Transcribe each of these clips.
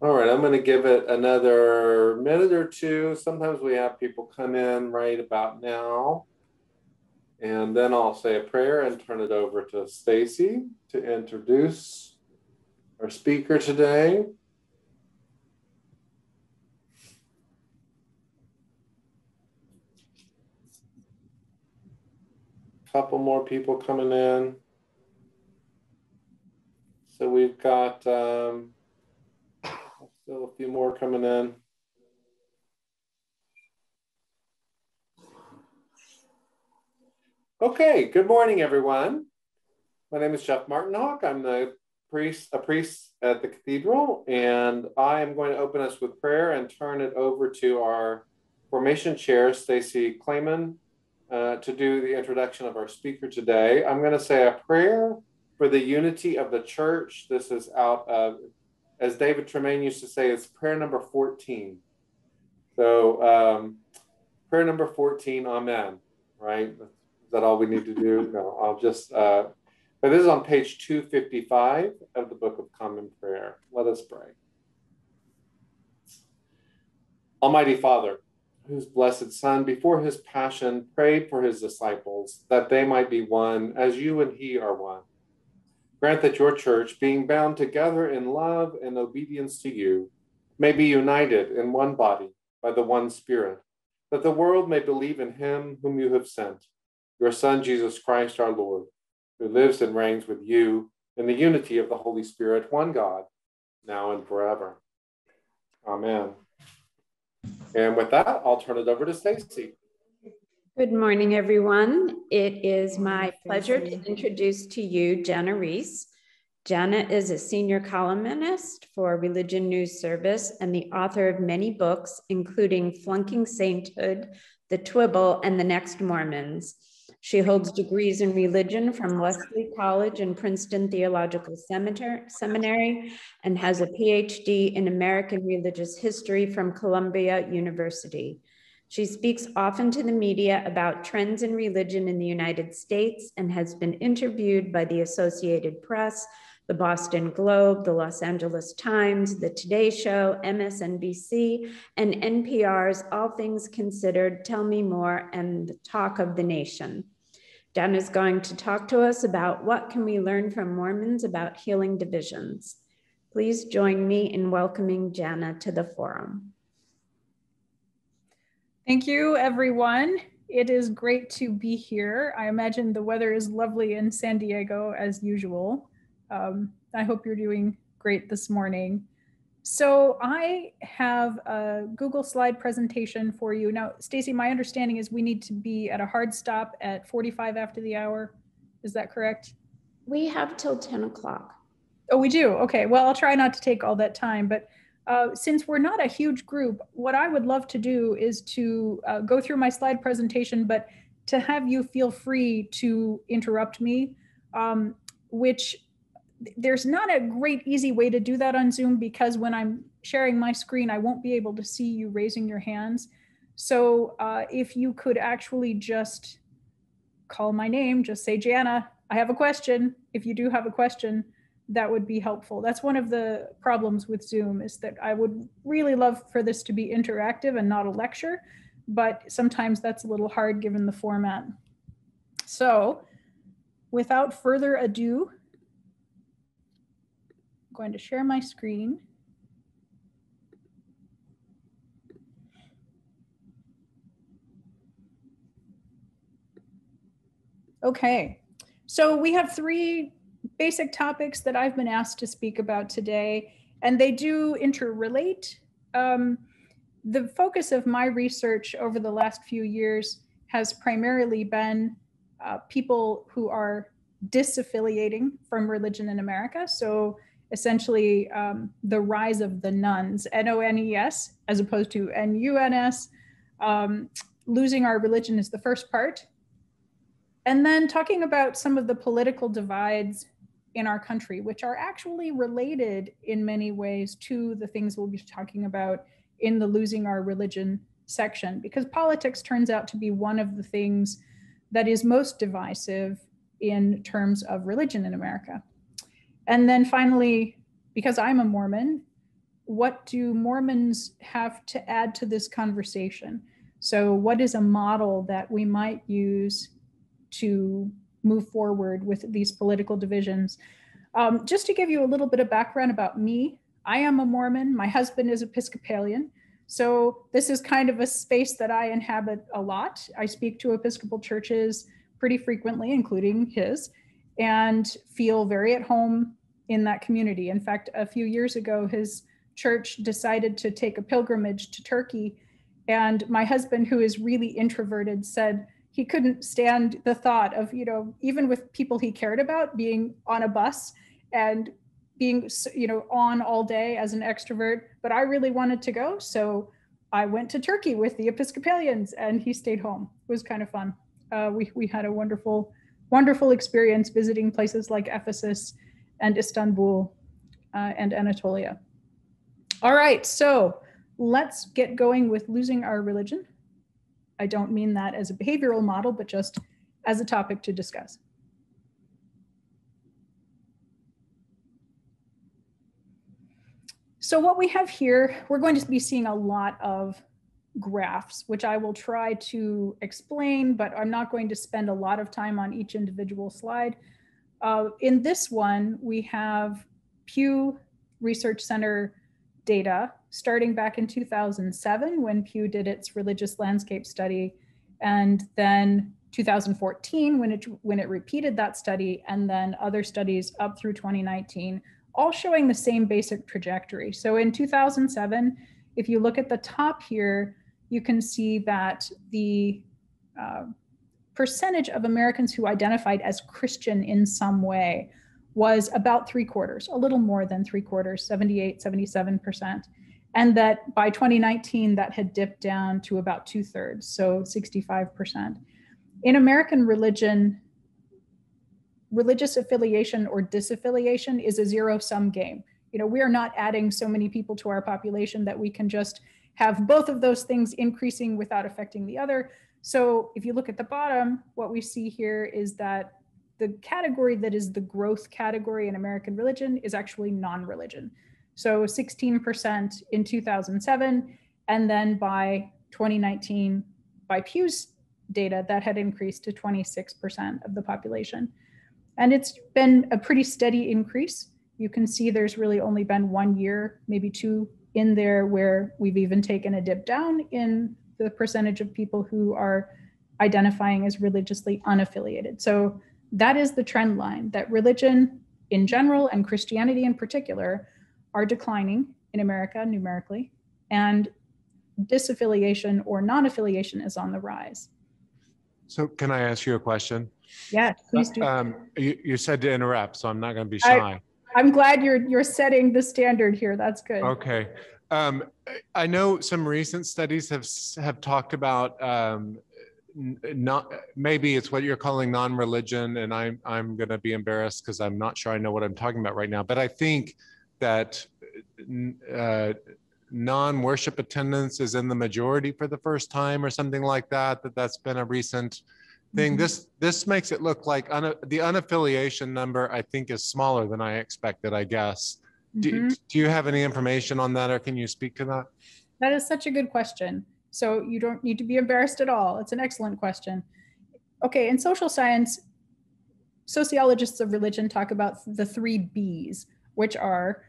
All right, I'm going to give it another minute or two. Sometimes we have people come in right about now. And then I'll say a prayer and turn it over to Stacy to introduce our speaker today. Couple more people coming in. So we've got still a few more coming in. Okay, good morning, everyone. My name is Jeff Martinhawk. I'm a priest at the cathedral, and I am going to open us with prayer and turn it over to our formation chair, Stacy Clayman, to do the introduction of our speaker today. I'm going to say a prayer for the unity of the church. This is out of, as David Tremaine used to say, it's prayer number 14. So prayer number 14, amen, right? Is that all we need to do? No, I'll just, but this is on page 255 of the Book of Common Prayer. Let us pray. Almighty Father, whose blessed Son, before his passion, prayed for his disciples, that they might be one, as you and he are one. Grant that your church, being bound together in love and obedience to you, may be united in one body by the one Spirit, that the world may believe in him whom you have sent, your Son, Jesus Christ, our Lord, who lives and reigns with you in the unity of the Holy Spirit, one God, now and forever. Amen. And with that, I'll turn it over to Stacy. Good morning, everyone. It is my pleasure to introduce to you Jana Riess. Jana is a senior columnist for Religion News Service and the author of many books, including Flunking Sainthood, The Twibble, and The Next Mormons. She holds degrees in religion from Wesley College and Princeton Theological Seminary and has a PhD in American Religious History from Columbia University. She speaks often to the media about trends in religion in the United States and has been interviewed by the Associated Press, the Boston Globe, the Los Angeles Times, the Today Show, MSNBC, and NPR's All Things Considered, Tell Me More, and the Talk of the Nation. Jana is going to talk to us about what can we learn from Mormons about healing divisions. Please join me in welcoming Jana to the forum. Thank you, everyone. It is great to be here. I imagine the weather is lovely in San Diego as usual. I hope you're doing great this morning. So I have a Google slide presentation for you. Now, Stacy, my understanding is we need to be at a hard stop at 45 after the hour. Is that correct? We have till 10 o'clock. Oh, we do? Okay, well, I'll try not to take all that time, but since we're not a huge group, what I would love to do is to go through my slide presentation, but to have you feel free to interrupt me, which there's not a great easy way to do that on Zoom because when I'm sharing my screen, I won't be able to see you raising your hands. So if you could actually just call my name, just say, Jana, I have a question. If you do have a question, that would be helpful. That's one of the problems with Zoom is that I would really love for this to be interactive and not a lecture, but sometimes that's a little hard given the format. So without further ado, I'm going to share my screen. Okay, so we have three basic topics that I've been asked to speak about today, and they do interrelate. The focus of my research over the last few years has primarily been people who are disaffiliating from religion in America. So essentially the rise of the nuns, N-O-N-E-S, as opposed to N-U-N-S. Losing our religion is the first part. And then talking about some of the political divides in our country, which are actually related in many ways to the things we'll be talking about in the Losing Our Religion section, because politics turns out to be one of the things that is most divisive in terms of religion in America. And then finally, because I'm a Mormon, what do Mormons have to add to this conversation? So what is a model that we might use to move forward with these political divisions? Just to give you a little bit of background about me, I am a Mormon. My husband is Episcopalian. So this is kind of a space that I inhabit a lot. I speak to Episcopal churches pretty frequently, including his, and feel very at home in that community. In fact, a few years ago, his church decided to take a pilgrimage to Turkey. And my husband, who is really introverted, said he couldn't stand the thought of, even with people he cared about, being on a bus and being, on all day as an extrovert. But I really wanted to go. So I went to Turkey with the Episcopalians and he stayed home. It was kind of fun. We had a wonderful, wonderful experience visiting places like Ephesus and Istanbul and Anatolia. All right, so let's get going with losing our religion. I don't mean that as a behavioral model, but just as a topic to discuss. So what we have here, we're going to be seeing a lot of graphs, which I will try to explain, but I'm not going to spend a lot of time on each individual slide. In this one, we have Pew Research Center data starting back in 2007 when Pew did its religious landscape study, and then 2014 when it repeated that study, and then other studies up through 2019, all showing the same basic trajectory. So in 2007, if you look at the top here, you can see that the percentage of Americans who identified as Christian in some way was about 3/4, a little more than 3/4, 78, 77%. And that by 2019, that had dipped down to about 2/3, so 65%. In American religion, religious affiliation or disaffiliation is a zero-sum game. We are not adding so many people to our population that we can just have both of those things increasing without affecting the other. So if you look at the bottom, what we see here is that the category that is the growth category in American religion is actually non-religion. So 16% in 2007, and then by 2019, by Pew's data, that had increased to 26% of the population. And it's been a pretty steady increase. You can see there's really only been 1 year, maybe 2 in there where we've even taken a dip down in the percentage of people who are identifying as religiously unaffiliated. So that is the trend line, that religion in general and Christianity in particular are declining in America numerically, and disaffiliation or non-affiliation is on the rise. So can I ask you a question? Yes, please do. You said to interrupt, so I'm not going to be shy. I'm glad you're setting the standard here. That's good. Okay. I know some recent studies have talked about not, maybe it's what you're calling non-religion, and I'm going to be embarrassed because I'm not sure I know what I'm talking about right now. But I think that non-worship attendance is in the majority for the first time, or something like that. That's been a recent thing. Mm-hmm. This makes it look like the unaffiliation number, I think, is smaller than I expected, I guess. Mm-hmm. Do you have any information on that, or can you speak to that? That is such a good question. So you don't need to be embarrassed at all. It's an excellent question. Okay, in social science, sociologists of religion talk about the 3 B's, which are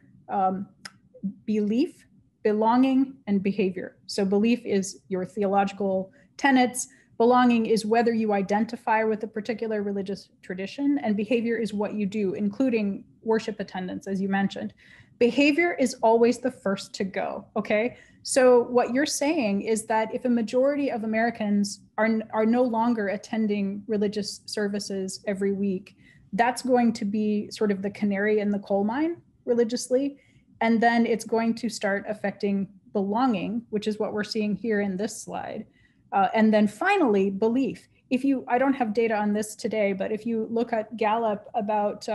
belief, belonging, and behavior. So belief is your theological tenets. Belonging is whether you identify with a particular religious tradition, and behavior is what you do, including worship attendance, as you mentioned. Behavior is always the first to go, okay? So what you're saying is that if a majority of Americans are no longer attending religious services every week, that's going to be sort of the canary in the coal mine religiously, and then it's going to start affecting belonging, which is what we're seeing here in this slide. And then finally, belief. I don't have data on this today, but if you look at Gallup about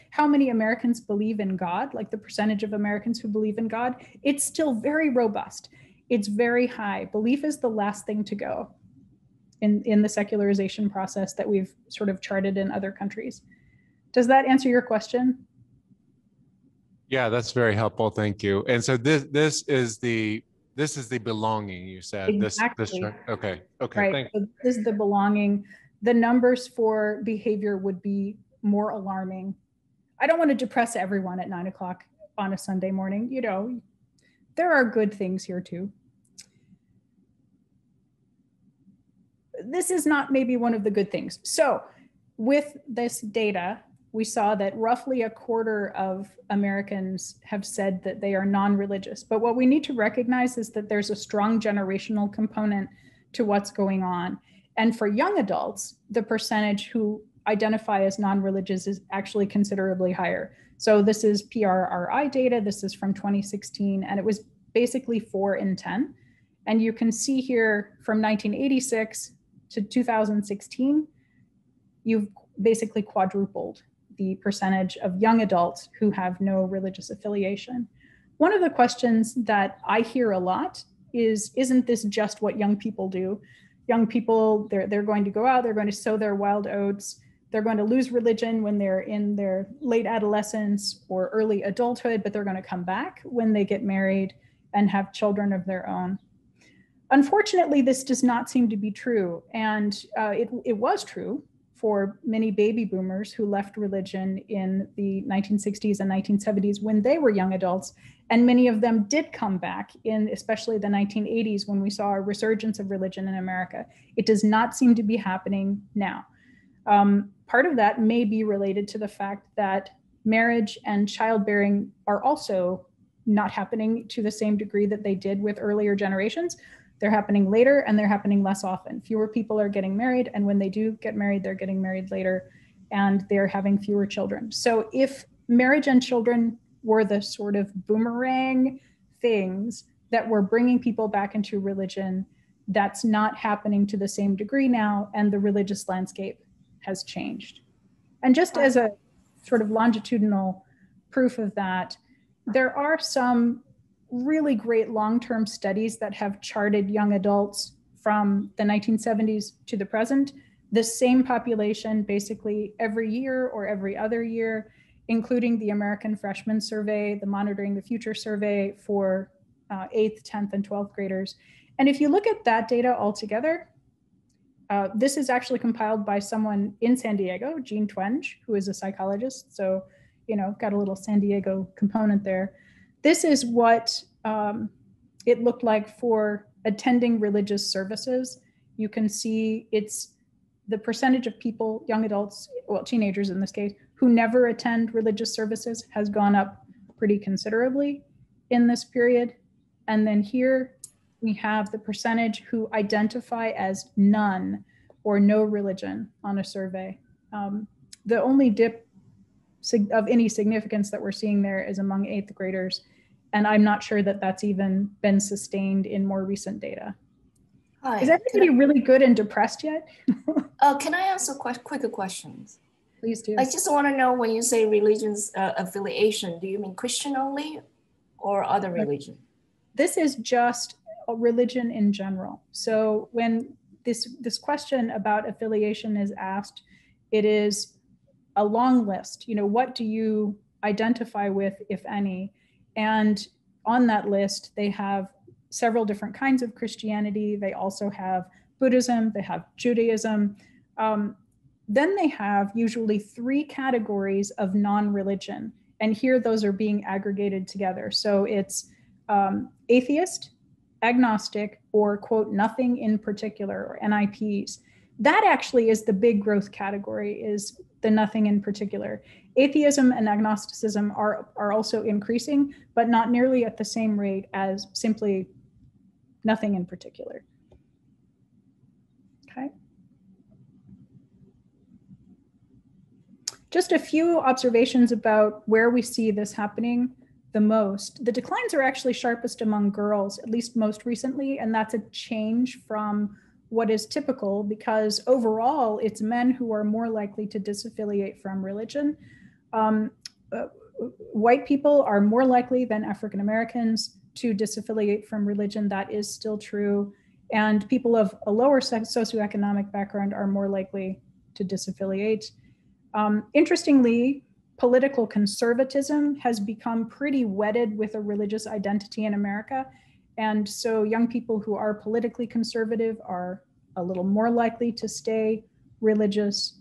how many Americans believe in God, like the percentage of Americans who believe in God, it's still very robust. It's very high. Belief is the last thing to go in the secularization process that we've sort of charted in other countries. Does that answer your question? Yeah, that's very helpful. Thank you. And so this is the belonging, you said. Exactly. Okay. Right. Thank So this is the belonging. The numbers for behavior would be more alarming. I don't want to depress everyone at 9 o'clock on a Sunday morning. You know, there are good things here too. This is not maybe one of the good things. So with this data, we saw that roughly a quarter of Americans have said that they are non-religious. But what we need to recognize is that there's a strong generational component to what's going on. And for young adults, the percentage who identify as non-religious is actually considerably higher. So this is PRRI data. This is from 2016, and it was basically 4 in 10. And you can see here from 1986 to 2016, you've basically quadrupled the percentage of young adults who have no religious affiliation. One of the questions that I hear a lot is, isn't this just what young people do? Young people, they're going to go out, they're going to sow their wild oats, they're going to lose religion when they're in their late adolescence or early adulthood, but they're going to come back when they get married and have children of their own. Unfortunately, this does not seem to be true. And it was true for many baby boomers who left religion in the 1960s and 1970s when they were young adults. And many of them did come back in especially the 1980s when we saw a resurgence of religion in America. It does not seem to be happening now. Part of that may be related to the fact that marriage and childbearing are also not happening to the same degree that they did with earlier generations. They're happening later and they're happening less often. Fewer people are getting married, and when they do get married, they're getting married later and they're having fewer children. So if marriage and children were the sort of boomerang things that were bringing people back into religion, that's not happening to the same degree now, and the religious landscape has changed. And just as a sort of longitudinal proof of that, there are some really great long-term studies that have charted young adults from the 1970s to the present, the same population basically every year or every other year, including the American Freshman Survey, the Monitoring the Future Survey for 8th, 10th, and 12th graders. And if you look at that data altogether, this is actually compiled by someone in San Diego, Jean Twenge, who is a psychologist. So, you know, got a little San Diego component there. This is what it looked like for attending religious services. You can see it's the percentage of people, young adults, well, teenagers in this case, who never attend religious services has gone up pretty considerably in this period. And then here we have the percentage who identify as none or no religion on a survey. The only dip of any significance that we're seeing there is among 8th graders. And I'm not sure that that's even been sustained in more recent data. Hi. Is everybody really good and depressed yet? Can I ask a quick questions? Please do. I just want to know, when you say religions affiliation, do you mean Christian only or other religion? This is just a religion in general. So when this question about affiliation is asked, it is a long list. You know, what do you identify with, if any? And on that list, they have several different kinds of Christianity. They also have Buddhism, they have Judaism. Then they have usually 3 categories of non-religion. And here those are being aggregated together. So it's atheist, agnostic, or quote, nothing in particular, or NIPs. That actually is the big growth category, is the nothing in particular. Atheism and agnosticism are also increasing, but not nearly at the same rate as simply nothing in particular. Okay. Just a few observations about where we see this happening the most. The declines are actually sharpest among girls, at least most recently, and that's a change from what is typical, because overall it's men who are more likely to disaffiliate from religion. White people are more likely than African Americans to disaffiliate from religion. That is still true. And people of a lower socioeconomic background are more likely to disaffiliate. Interestingly, political conservatism has become pretty wedded with a religious identity in America. And so young people who are politically conservative are a little more likely to stay religious.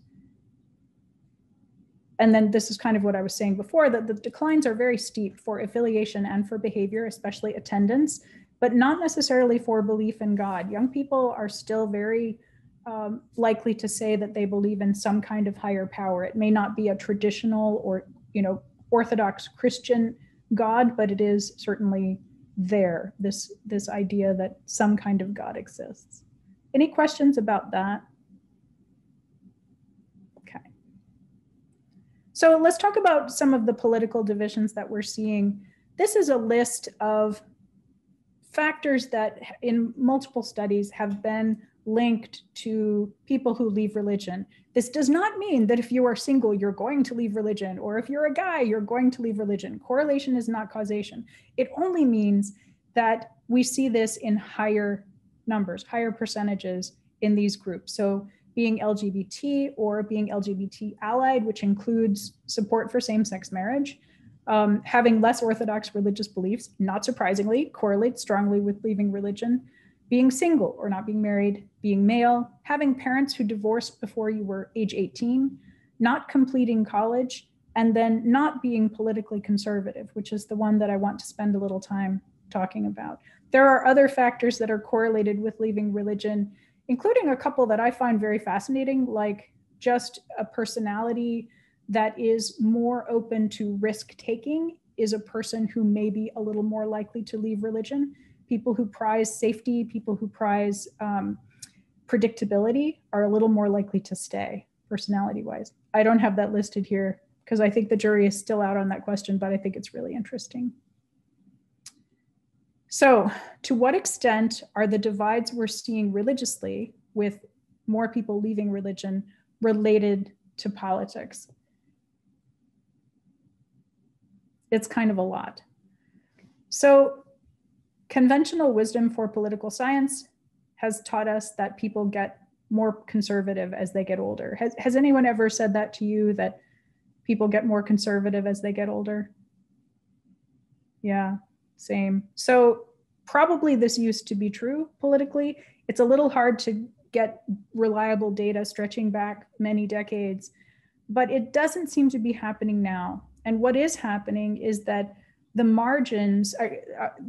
And then this is kind of what I was saying before, that the declines are very steep for affiliation and for behavior, especially attendance, but not necessarily for belief in God. Young people are still very likely to say that they believe in some kind of higher power. It may not be a traditional or, Orthodox Christian God, but it is certainly there, this idea that some kind of God exists. Any questions about that? Okay. So let's talk about some of the political divisions that we're seeing. This is a list of factors that in multiple studies have been linked to people who leave religion. This does not mean that if you are single, you're going to leave religion, or if you're a guy, you're going to leave religion. Correlation is not causation. It only means that we see this in higher numbers, higher percentages in these groups. So being LGBT or being LGBT allied, which includes support for same-sex marriage, having less orthodox religious beliefs, not surprisingly, correlates strongly with leaving religion. Being single or not being married, being male, having parents who divorced before you were age 18, not completing college, and then not being politically conservative, which is the one that I want to spend a little time talking about. There are other factors that are correlated with leaving religion, including a couple that I find very fascinating, like just a personality that is more open to risk-taking is a person who may be a little more likely to leave religion. People who prize safety, people who prize predictability are a little more likely to stay, personality-wise. I don't have that listed here because I think the jury is still out on that question, but I think it's really interesting. So, to what extent are the divides we're seeing religiously with more people leaving religion related to politics? It's kind of a lot. So, conventional wisdom for political science has taught us that people get more conservative as they get older. Has anyone ever said that to you, that people get more conservative as they get older? Yeah, same. So probably this used to be true politically. It's a little hard to get reliable data stretching back many decades, but it doesn't seem to be happening now. And what is happening is that the margins,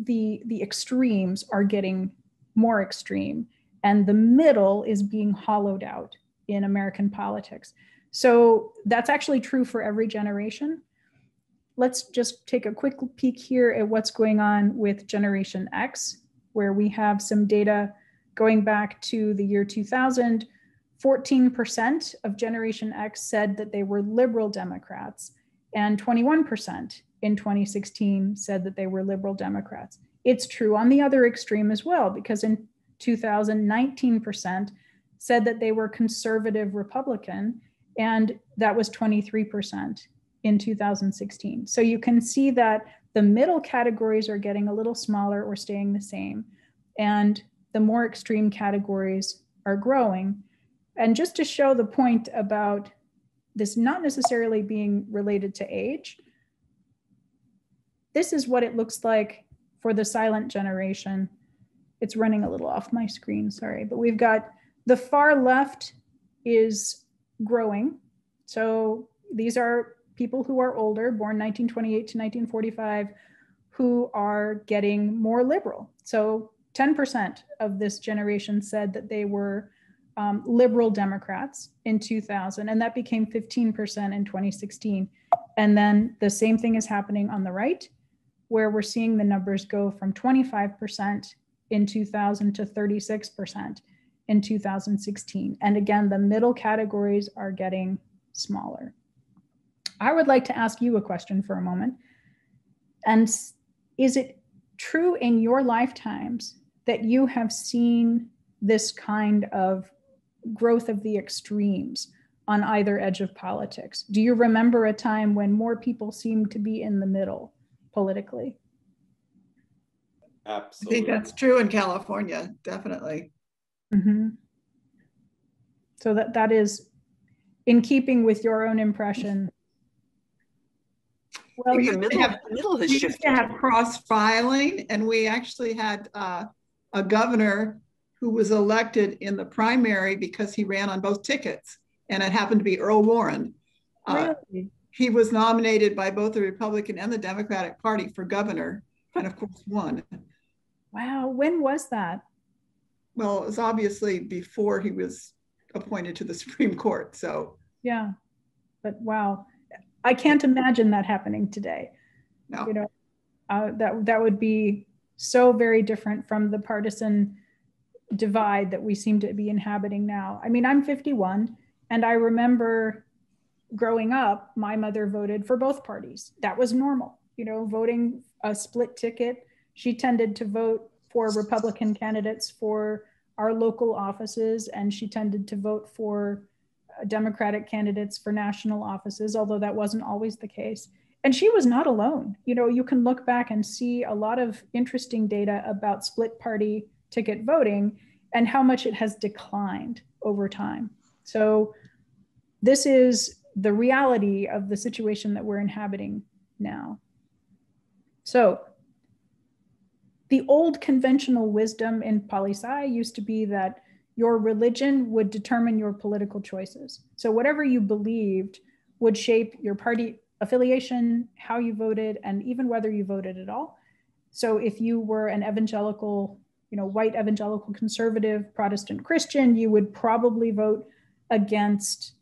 the extremes are getting more extreme, and the middle is being hollowed out in American politics. So that's actually true for every generation. Let's just take a quick peek here at what's going on with Generation X, where we have some data going back to the year 2000. 14% of Generation X said that they were liberal Democrats, and 21% in 2016 said that they were liberal Democrats. It's true on the other extreme as well, because in 2000, 19% said that they were conservative Republican, and that was 23% in 2016. So you can see that the middle categories are getting a little smaller or staying the same, and the more extreme categories are growing. And just to show the point about this not necessarily being related to age, this is what it looks like for the silent generation. It's running a little off my screen, sorry, but we've got the far left is growing. So these are people who are older, born 1928 to 1945, who are getting more liberal. So 10% of this generation said that they were liberal Democrats in 2000, and that became 15% in 2016. And then the same thing is happening on the right, where we're seeing the numbers go from 25% in 2000 to 36% in 2016. And again, the middle categories are getting smaller. I would like to ask you a question for a moment. And is it true in your lifetimes that you have seen this kind of growth of the extremes on either edge of politics? Do you remember a time when more people seemed to be in the middle politically? Absolutely. I think that's true in California, definitely. Mm-hmm. So that is in keeping with your own impression. Well, We you used to have- the middle has we used shifted. to have cross-filing, and we actually had a governor who was elected in the primary because he ran on both tickets, and it happened to be Earl Warren. really? He was nominated by both the Republican and the Democratic Party for governor, and of course won. Wow, when was that? Well, it was obviously before he was appointed to the Supreme Court. So Yeah, but wow, I can't imagine that happening today. no. You know, that would be so very different from the partisan divide that we seem to be inhabiting now. I mean, I'm 51, and I remember growing up, my mother voted for both parties. That was normal, you know, voting a split ticket. She tended to vote for Republican candidates for our local offices, and she tended to vote for Democratic candidates for national offices, although that wasn't always the case. And she was not alone. You know, you can look back and see a lot of interesting data about split party ticket voting and how much it has declined over time. So this is the reality of the situation that we're inhabiting now. So the old conventional wisdom in poli-sci used to be that your religion would determine your political choices. So whatever you believed would shape your party affiliation, how you voted, and even whether you voted at all. So if you were an evangelical, you know, white evangelical conservative Protestant Christian, you would probably vote against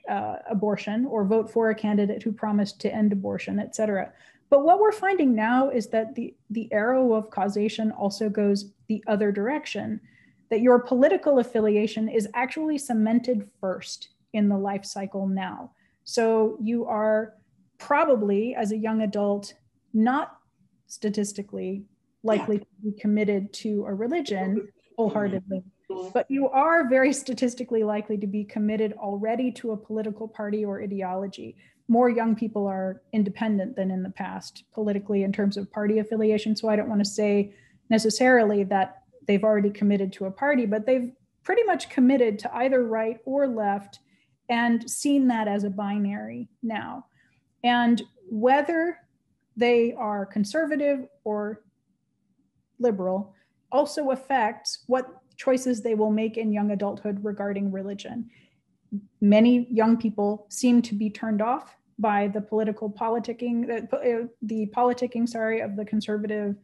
abortion or vote for a candidate who promised to end abortion, et cetera. But what we're finding now is that the arrow of causation also goes the other direction, that your political affiliation is actually cemented first in the life cycle now. So you are probably, as a young adult, not statistically likely to be committed to a religion wholeheartedly, but you are very statistically likely to be committed already to a political party or ideology. More young people are independent than in the past politically in terms of party affiliation. So I don't want to say necessarily that they've already committed to a party, but they've pretty much committed to either right or left and seen that as a binary now. And whether they are conservative or liberal also affects what choices they will make in young adulthood regarding religion. Many young people seem to be turned off by the politicking of the conservative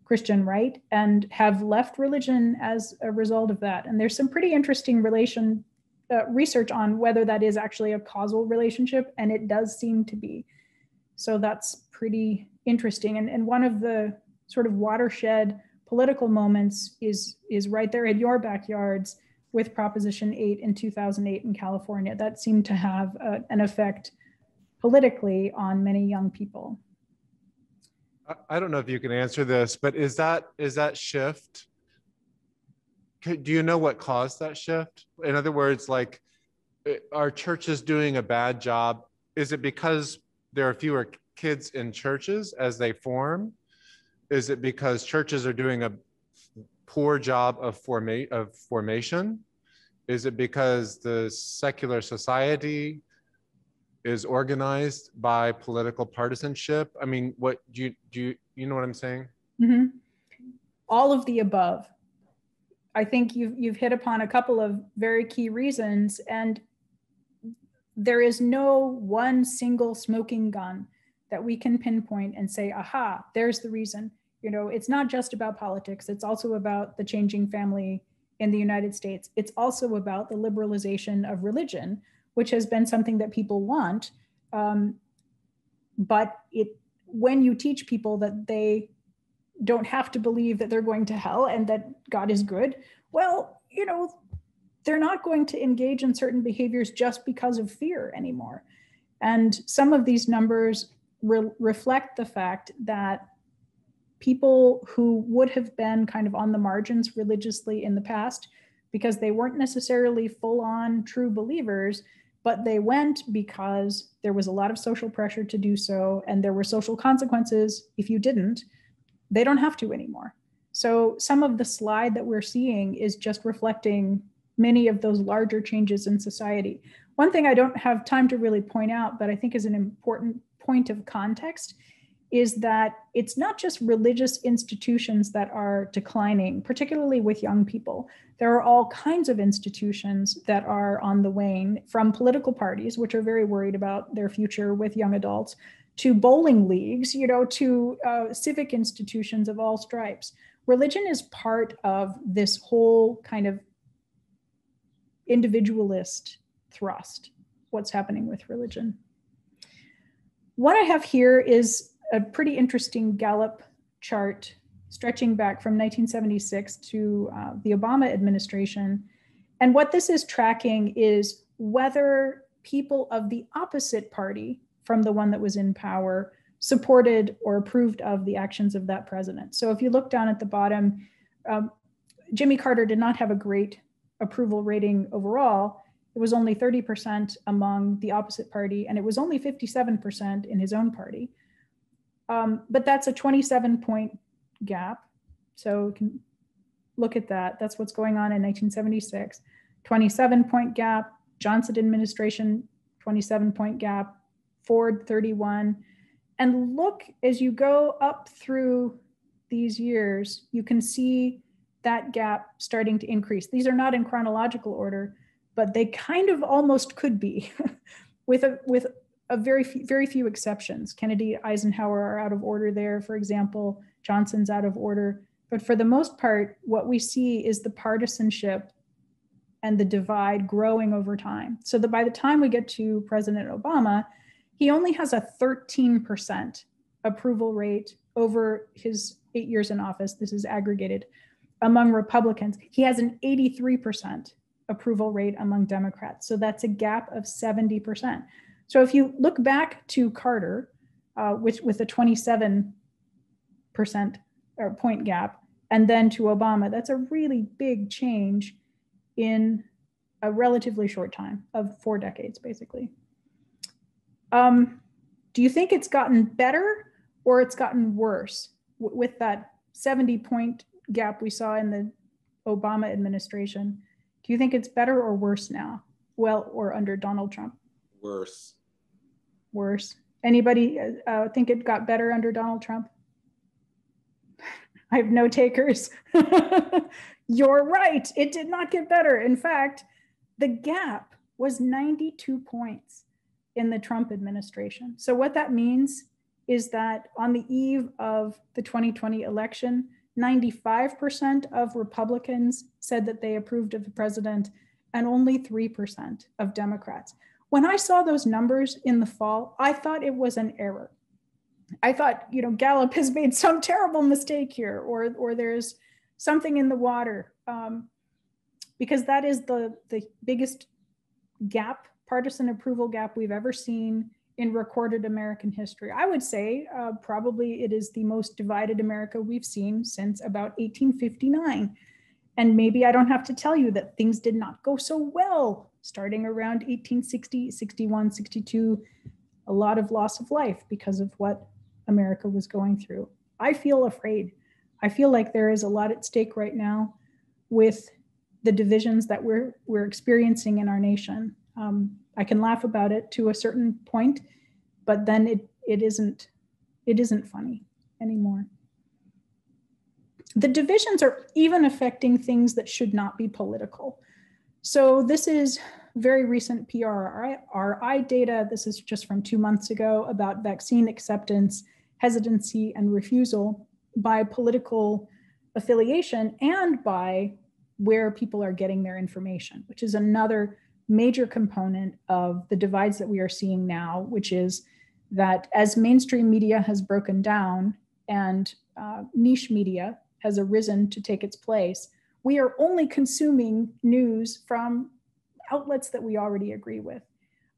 Christian right and have left religion as a result of that. And there's some pretty interesting research on whether that is actually a causal relationship, and it does seem to be. So that's pretty interesting. And one of the sort of watershed political moments is right there in your backyards with Proposition 8 in 2008 in California. That seemed to have an effect politically on many young people. I don't know if you can answer this, but is that shift? Do you know what caused that shift? In other words, like, are churches doing a bad job? Is it because there are fewer kids in churches as they form? Is it because churches are doing a poor job of formation? Is it because the secular society is organized by political partisanship? I mean, what do you know what I'm saying? Mm-hmm. All of the above. I think you've hit upon a couple of very key reasons, and there is no one single smoking gun that we can pinpoint and say, aha, there's the reason. You know, it's not just about politics. It's also about the changing family in the United States. It's also about the liberalization of religion, which has been something that people want. But when you teach people that they don't have to believe that they're going to hell and that God is good, well, you know, they're not going to engage in certain behaviors just because of fear anymore. And some of these numbers reflect the fact that people who would have been kind of on the margins religiously in the past, because they weren't necessarily full-on true believers, but they went because there was a lot of social pressure to do so, and there were social consequences if you didn't. They don't have to anymore. So some of the slide that we're seeing is just reflecting many of those larger changes in society. One thing I don't have time to really point out, but I think is an important point of context is that it's not just religious institutions that are declining, particularly with young people. There are all kinds of institutions that are on the wane, from political parties, which are very worried about their future with young adults, to bowling leagues, to civic institutions of all stripes. Religion is part of this whole kind of individualist thrust, what's happening with religion. What I have here is a pretty interesting Gallup chart stretching back from 1976 to the Obama administration. And what this is tracking is whether people of the opposite party from the one that was in power supported or approved of the actions of that president. So if you look down at the bottom, Jimmy Carter did not have a great approval rating overall. It was only 30% among the opposite party, and it was only 57% in his own party. But that's a 27-point gap. So you can look at that. That's what's going on in 1976. 27-point gap, Johnson administration, 27-point gap, Ford, 31. And look, as you go up through these years, you can see that gap starting to increase. These are not in chronological order, but they kind of almost could be with a very few exceptions. Kennedy, Eisenhower are out of order there, for example. Johnson's out of order. But for the most part, what we see is the partisanship and the divide growing over time. So that by the time we get to President Obama, he only has a 13% approval rate over his 8 years in office. This is aggregated among Republicans. He has an 83% approval rate among Democrats. So that's a gap of 70%. So if you look back to Carter, with a 27% or point gap, and then to Obama, that's a really big change in a relatively short time of 4 decades, basically. Do you think it's gotten better or it's gotten worse with that 70-point gap we saw in the Obama administration? Do you think it's better or worse now? Well, or under Donald Trump? Worse. Worse. Anybody think it got better under Donald Trump? I have no takers. You're right. It did not get better. In fact, the gap was 92 points in the Trump administration. So what that means is that on the eve of the 2020 election, 95% of Republicans said that they approved of the president, and only 3% of Democrats. When I saw those numbers in the fall, I thought it was an error. I thought, Gallup has made some terrible mistake here, or there's something in the water, because that is the biggest gap, partisan approval gap we've ever seen in recorded American history. I would say probably it is the most divided America we've seen since about 1859. And maybe I don't have to tell you that things did not go so well starting around 1860, 61, 62, a lot of loss of life because of what America was going through. I feel afraid. I feel like there is a lot at stake right now with the divisions that we're experiencing in our nation. I can laugh about it to a certain point, but then it isn't funny anymore. The divisions are even affecting things that should not be political. So this is very recent PRRI data. This is just from 2 months ago about vaccine acceptance, hesitancy, and refusal by political affiliation and by where people are getting their information, which is another major component of the divides that we are seeing now, which is that as mainstream media has broken down and niche media has arisen to take its place, we are only consuming news from outlets that we already agree with.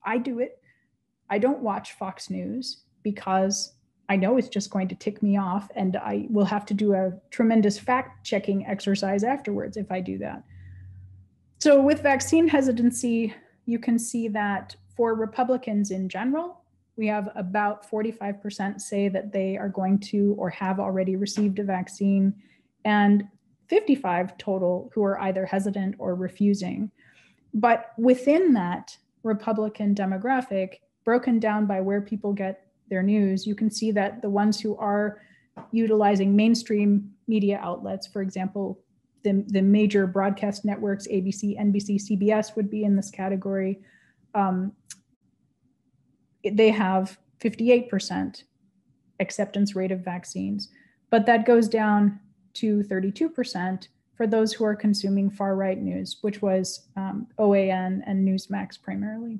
I do it. I don't watch Fox News because I know it's just going to tick me off, and I will have to do a tremendous fact-checking exercise afterwards if I do that. So with vaccine hesitancy, you can see that for Republicans in general, we have about 45% say that they are going to or have already received a vaccine, and 55 total who are either hesitant or refusing. But within that Republican demographic, broken down by where people get their news, you can see that the ones who are utilizing mainstream media outlets, for example, the major broadcast networks, ABC, NBC, CBS would be in this category. They have 58% acceptance rate of vaccines, but that goes down to 32% for those who are consuming far-right news, which was OAN and Newsmax primarily.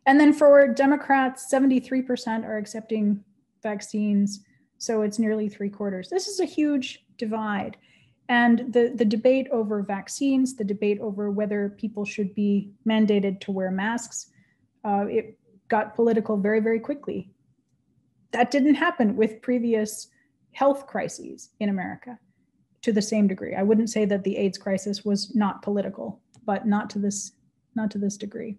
And then for Democrats, 73% are accepting vaccines, so it's nearly 3/4. This is a huge divide. And the debate over vaccines, the debate over whether people should be mandated to wear masks, it got political very, very quickly. That didn't happen with previous health crises in America to the same degree. I wouldn't say that the AIDS crisis was not political, but not to this degree.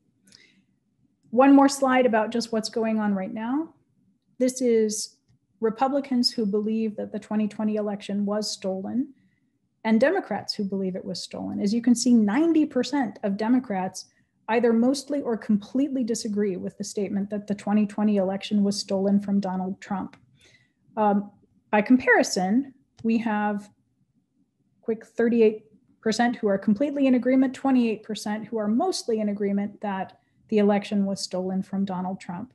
One more slide about just what's going on right now. This is Republicans who believe that the 2020 election was stolen and Democrats who believe it was stolen. As you can see, 90% of Democrats either mostly or completely disagree with the statement that the 2020 election was stolen from Donald Trump. By comparison, we have quick 38% who are completely in agreement, 28% who are mostly in agreement that the election was stolen from Donald Trump.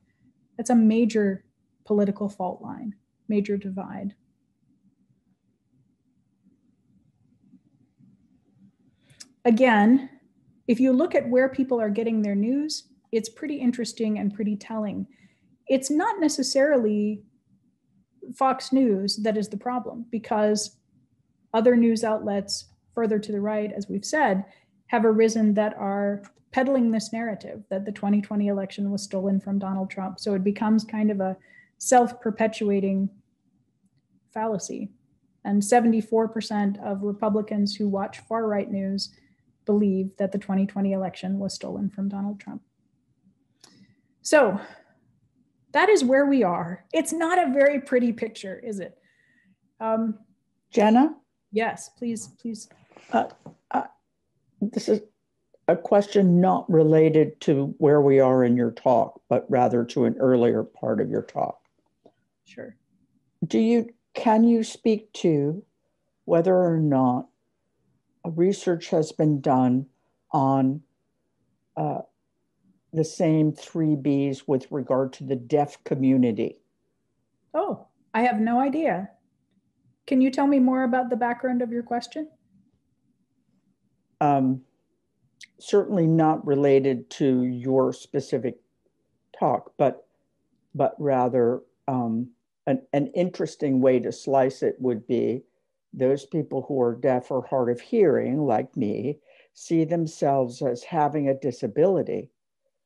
That's a major political fault line, major divide. Again, if you look at where people are getting their news, it's pretty interesting and pretty telling. It's not necessarily Fox News that is the problem, because other news outlets further to the right, as we've said, have arisen that are peddling this narrative that the 2020 election was stolen from Donald Trump. So it becomes kind of a self-perpetuating fallacy. And 74% of Republicans who watch far-right news believe that the 2020 election was stolen from Donald Trump. So that is where we are. It's not a very pretty picture, is it? Jana? Yes, please. This is a question not related to where we are in your talk, but rather to an earlier part of your talk. Sure. Can you speak to whether or not research has been done on the same 3 Bs with regard to the deaf community? Oh, I have no idea. Can you tell me more about the background of your question? Certainly not related to your specific talk, but rather an interesting way to slice it would be those people who are deaf or hard of hearing, like me, see themselves as having a disability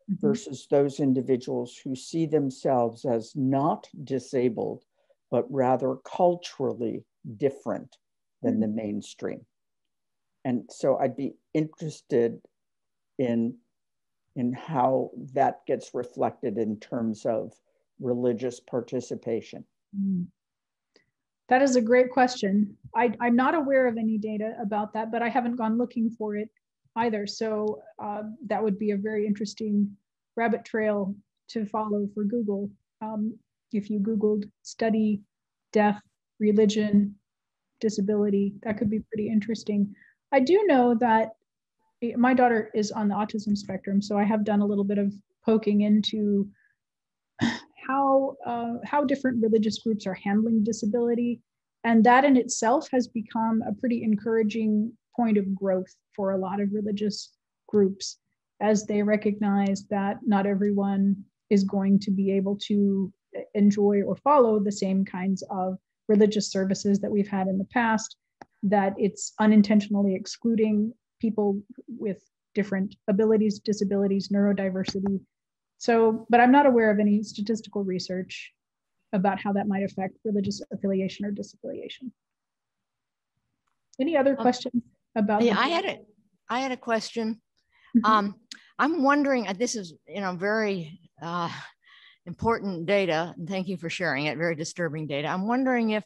versus those individuals who see themselves as not disabled, but rather culturally different than the mainstream. And so I'd be interested in how that gets reflected in terms of religious participation. That is a great question. I'm not aware of any data about that, but I haven't gone looking for it either. So that would be a very interesting rabbit trail to follow for Google. If you Googled study, deaf, religion, disability, that could be pretty interesting. I do know that my daughter is on the autism spectrum, so I have done a little bit of poking into how different religious groups are handling disability. And that in itself has become a pretty encouraging point of growth for a lot of religious groups, as they recognize that not everyone is going to be able to enjoy or follow the same kinds of religious services that we've had in the past, that it's unintentionally excluding people with different abilities, disabilities, neurodiversity. So, but I'm not aware of any statistical research about how that might affect religious affiliation or disaffiliation. Any other questions about? Yeah, I had a question. I'm wondering, this is very important data, and thank you for sharing it, very disturbing data. I'm wondering if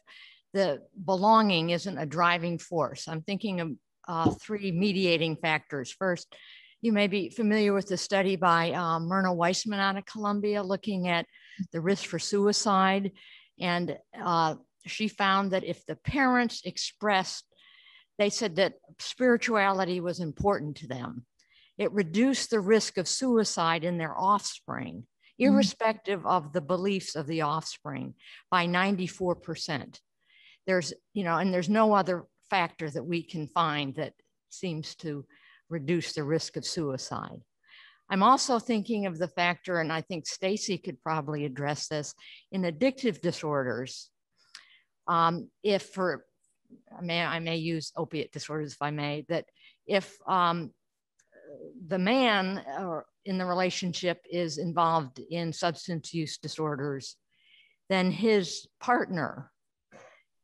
the belonging isn't a driving force. I'm thinking of 3 mediating factors. First, you may be familiar with the study by Myrna Weissman out of Columbia, looking at the risk for suicide. And she found that if the parents expressed, they said that spirituality was important to them, it reduced the risk of suicide in their offspring, irrespective of the beliefs of the offspring, by 94%. There's, and there's no other factor that we can find that seems to reduce the risk of suicide. I'm also thinking of the factor, and I think Stacy could probably address this, in addictive disorders. I may use opiate disorders if I may, that if the man in the relationship is involved in substance use disorders, then his partner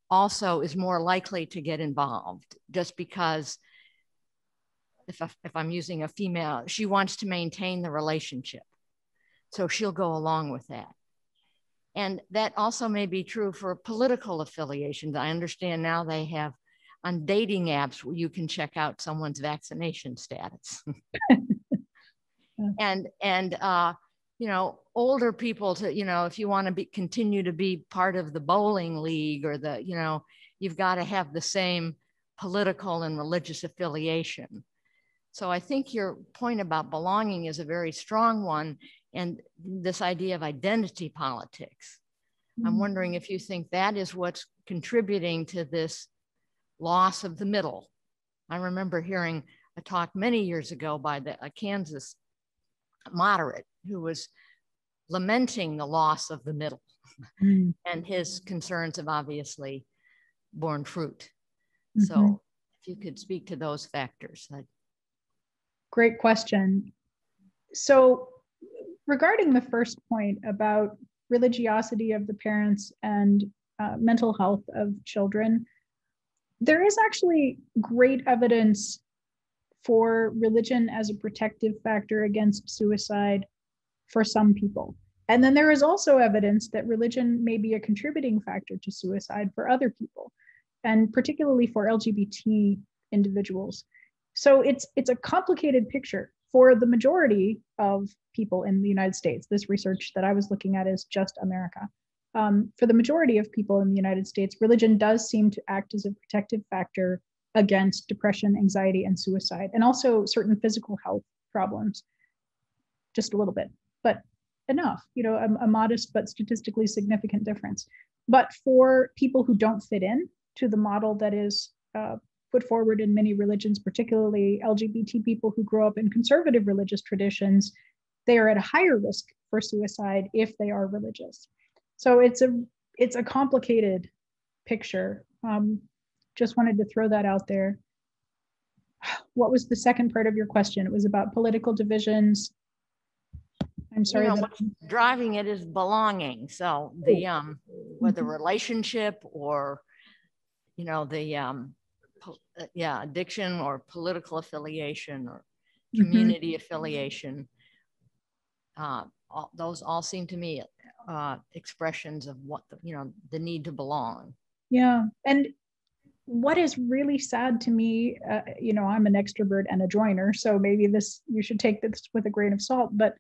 also is more likely to get involved, just because if I'm using a female, she wants to maintain the relationship. So she'll go along with that. And that also may be true for political affiliations. I understand now they have on dating apps where you can check out someone's vaccination status. and older people to, if you want to continue to be part of the bowling league or you've got to have the same political and religious affiliation. So I think your point about belonging is a very strong one. And this idea of identity politics, I'm wondering if you think that is what's contributing to this loss of the middle. I remember hearing a talk many years ago by a Kansas moderate who was lamenting the loss of the middle, and his concerns have obviously borne fruit. So if you could speak to those factors. Great question. So regarding the first point about religiosity of the parents and mental health of children, there is actually great evidence for religion as a protective factor against suicide for some people. And then there is also evidence that religion may be a contributing factor to suicide for other people, and particularly for LGBT individuals. So it's a complicated picture. For the majority of people in the United States, this research that I was looking at is just America. For the majority of people in the United States, religion does seem to act as a protective factor against depression, anxiety, and suicide, and also certain physical health problems, just a little bit, but enough, a modest but statistically significant difference. But for people who don't fit in to the model that is put forward in many religions, particularly LGBT people who grow up in conservative religious traditions, they are at a higher risk for suicide if they are religious. So it's a complicated picture. Just wanted to throw that out there. What was the second part of your question? It was about political divisions. I'm sorry. What's driving it is belonging. So the whether relationship or addiction or political affiliation or community affiliation, those all seem to me expressions of what the need to belong. Yeah, and what is really sad to me, I'm an extrovert and a joiner, so maybe you should take this with a grain of salt, but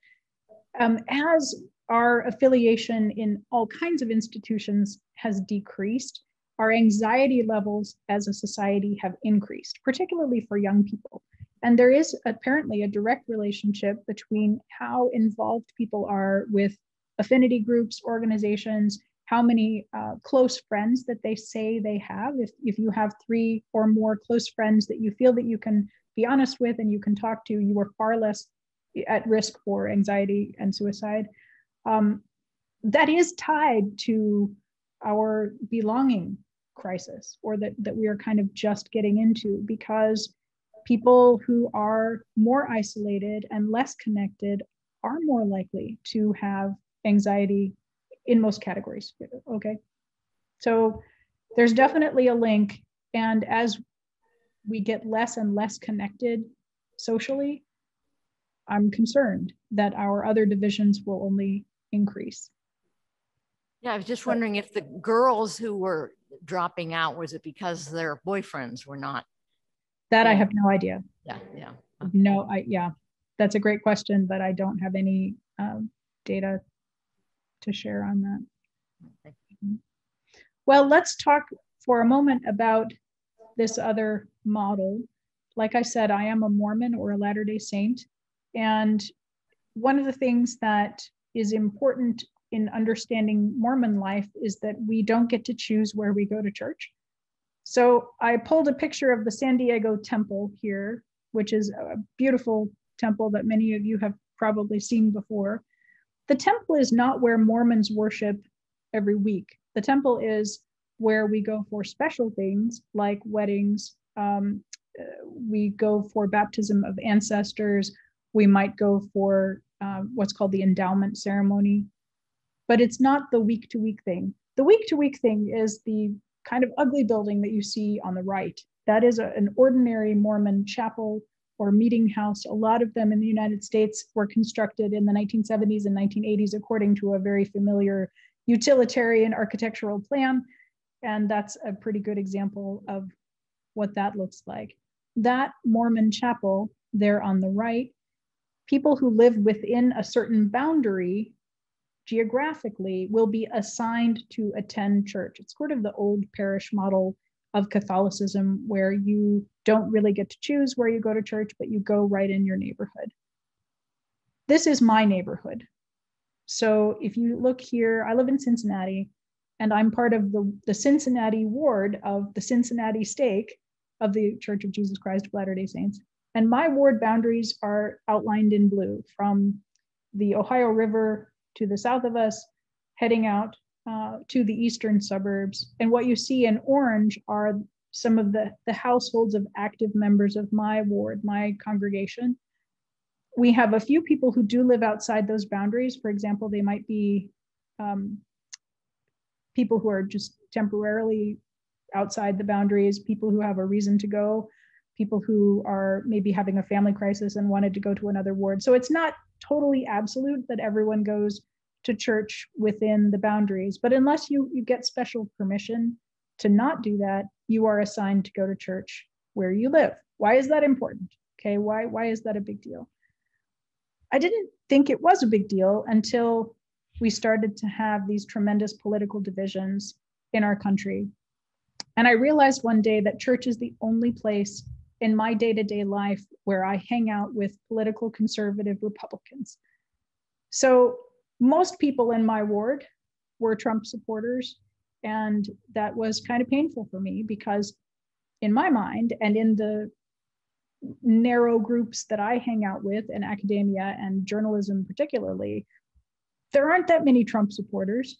as our affiliation in all kinds of institutions has decreased, our anxiety levels as a society have increased, particularly for young people. And there is apparently a direct relationship between how involved people are with affinity groups, organizations, how many close friends that they say they have. If you have 3 or more close friends that you feel that you can be honest with and you can talk to, you are far less at risk for anxiety and suicide. That is tied to our belonging crisis, or that we are kind of just getting into, because people who are more isolated and less connected are more likely to have anxiety in most categories. Okay, so there's definitely a link, and as we get less and less connected socially, I'm concerned that our other divisions will only increase. Yeah, I was just wondering if the girls who were dropping out, was it because their boyfriends were not? That I have no idea. Yeah. Okay. No, that's a great question, but I don't have any data to share on that. Well, let's talk for a moment about this other model. Like I said, I am a Mormon or a Latter-day Saint. And one of the things that is important in understanding Mormon life is that we don't get to choose where we go to church. So I pulled a picture of the San Diego temple here, which is a beautiful temple that many of you have probably seen before. The temple is not where Mormons worship every week. The temple is where we go for special things like weddings. We go for baptism of ancestors. We might go for what's called the endowment ceremony, but it's not the week-to-week thing. The week-to-week thing is the kind of ugly building that you see on the right. That is an ordinary Mormon chapel or meeting house. A lot of them in the United States were constructed in the 1970s and 1980s according to a very familiar utilitarian architectural plan. And that's a pretty good example of what that looks like. That Mormon chapel there on the right, people who live within a certain boundary geographically will be assigned to attend church. It's sort of the old parish model of Catholicism where you don't really get to choose where you go to church, but you go right in your neighborhood. This is my neighborhood. So if you look here, I live in Cincinnati, and I'm part of the Cincinnati ward of the Cincinnati stake of the Church of Jesus Christ of Latter-day Saints. And my ward boundaries are outlined in blue from the Ohio River to the south of us, heading out to the eastern suburbs. And what you see in orange are some of the households of active members of my ward, my congregation. We have a few people who do live outside those boundaries. For example, they might be people who are just temporarily outside the boundaries, people who have a reason to go, people who are maybe having a family crisis and wanted to go to another ward. So it's not totally absolute that everyone goes to church within the boundaries, but unless you get special permission to not do that, you are assigned to go to church where you live. Why is that important? Okay, why is that a big deal? I didn't think it was a big deal until we started to have these tremendous political divisions in our country. And I realized one day that church is the only place in my day-to-day life where I hang out with political conservative Republicans. So most people in my ward were Trump supporters, and that was kind of painful for me because in my mind and in the narrow groups that I hang out with in academia and journalism particularly, there aren't that many Trump supporters.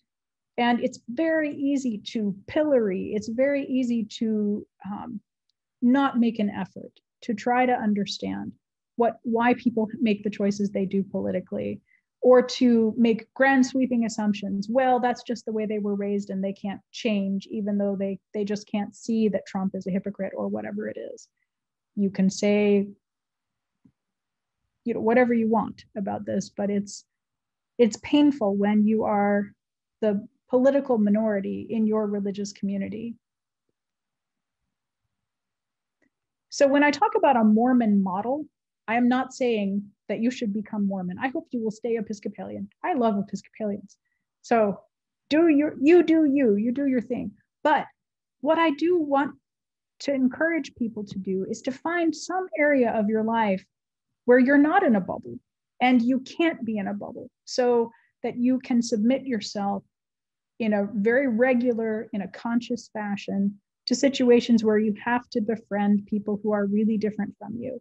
And it's very easy to pillory. It's very easy to not make an effort to try to understand why people make the choices they do politically, or to make grand sweeping assumptions. Well, that's just the way they were raised and they can't change, even though they just can't see that Trump is a hypocrite or whatever it is. You can say, whatever you want about this, but it's painful when you are the political minority in your religious community. So when I talk about a Mormon model, I am not saying that you should become Mormon. I hope you will stay Episcopalian. I love Episcopalians. So you do your thing. But what I do want to encourage people to do is to find some area of your life where you're not in a bubble and you can't be in a bubble, so that you can submit yourself in a very regular, in a conscious fashion to situations where you have to befriend people who are really different from you.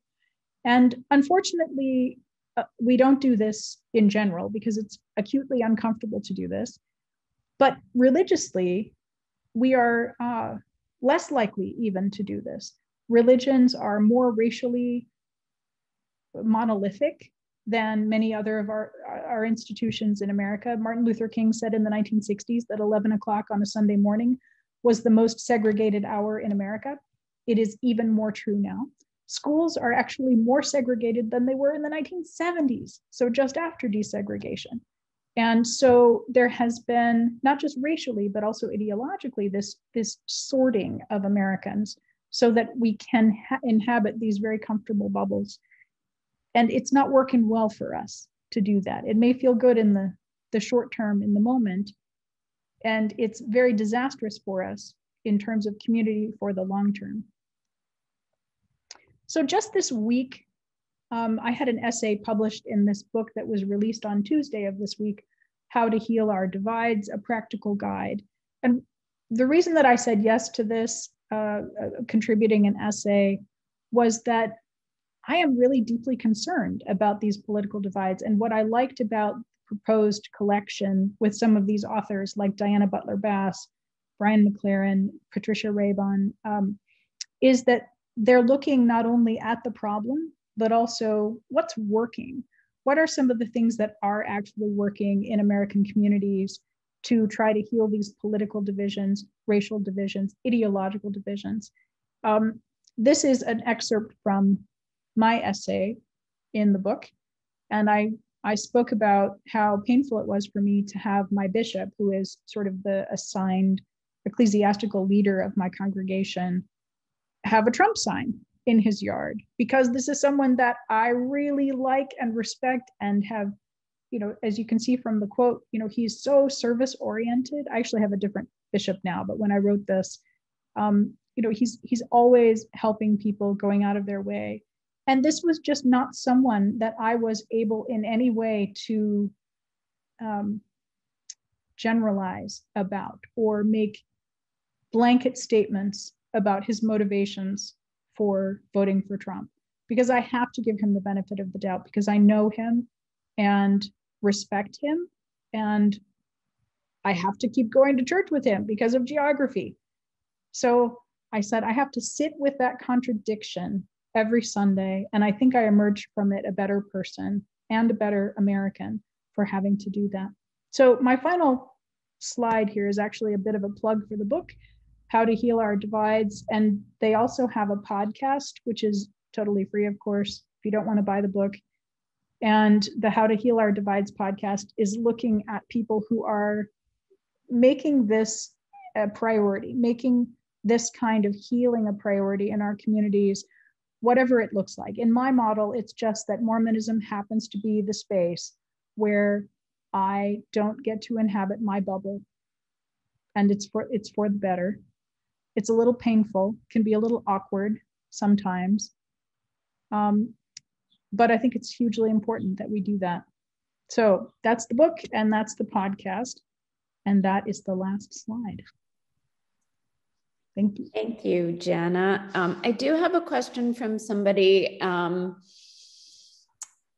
And unfortunately, we don't do this in general because it's acutely uncomfortable to do this. But religiously, we are less likely even to do this. Religions are more racially monolithic than many other of our institutions in America. Martin Luther King said in the 1960s that 11 o'clock on a Sunday morning was the most segregated hour in America. It is even more true now. Schools are actually more segregated than they were in the 1970s, so just after desegregation. And so there has been, not just racially, but also ideologically, this sorting of Americans so that we can inhabit these very comfortable bubbles. And it's not working well for us to do that. It may feel good in the the short term in the moment. And it's very disastrous for us in terms of community for the long term. So just this week, I had an essay published in this book that was released on Tuesday of this week, How to Heal Our Divides, a Practical Guide. And the reason that I said yes to this, contributing an essay, was that I am really deeply concerned about these political divides. And what I liked about the proposed collection with some of these authors like Diana Butler Bass, Brian McLaren, Patricia Raybon, is that they're looking not only at the problem, but also what's working. What are some of the things that are actually working in American communities to try to heal these political divisions, racial divisions, ideological divisions? This is an excerpt from my essay in the book. And I spoke about how painful it was for me to have my bishop, who is sort of the assigned ecclesiastical leader of my congregation, have a Trump sign in his yard, because this is someone that I really like and respect and have, you know, as you can see from the quote, you know, he's so service oriented. I actually have a different bishop now, but when I wrote this, you know, he's always helping people, going out of their way. And this was just not someone that I was able in any way to generalize about or make blanket statements about his motivations for voting for Trump, because I have to give him the benefit of the doubt, because I know him and respect him, and I have to keep going to church with him because of geography. So I said, I have to sit with that contradiction every Sunday, and I think I emerged from it a better person and a better American for having to do that. So my final slide here is actually a bit of a plug for the book, How to Heal Our Divides. And they also have a podcast, which is totally free, of course, if you don't want to buy the book. And the How to Heal Our Divides podcast is looking at people who are making this a priority, making this kind of healing a priority in our communities, whatever it looks like. In my model, it's just that Mormonism happens to be the space where I don't get to inhabit my bubble, and it's for the better. It's a little painful, can be a little awkward sometimes, but I think it's hugely important that we do that. So that's the book, and that's the podcast, and that is the last slide. Thank you. Thank you, Jana. I do have a question from somebody